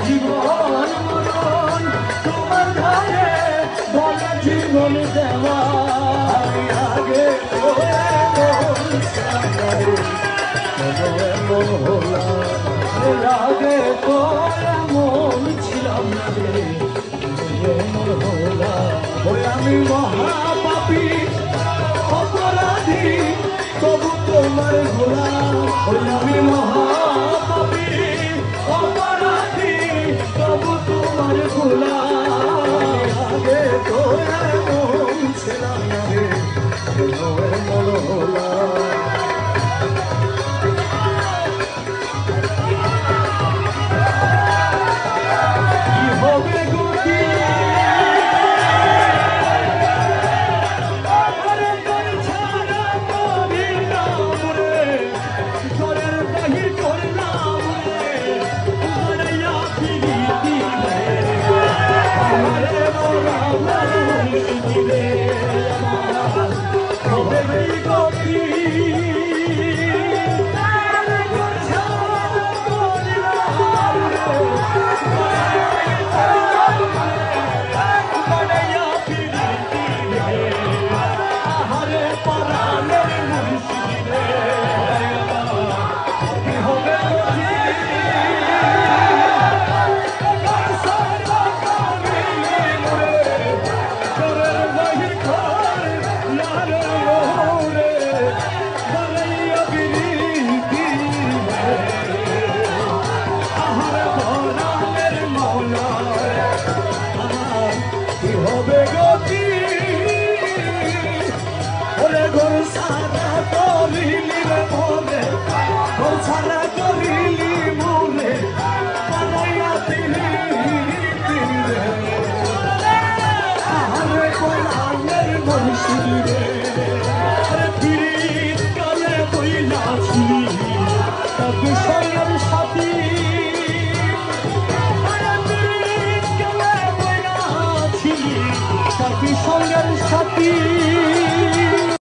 জীবন মরণ তোমার ঘরে বলা জীবন দেওয়া আগে আগে তো এমন ছিলাম ওই আমি মহাপাপী অপরাধী তবু তোমার গোলাম ওই আমি মহাপাপী অপরাধী তবু তোমার গোলাম আগে তো এমন ছিলাম রে এমন হলাম সঙ্গের সাথী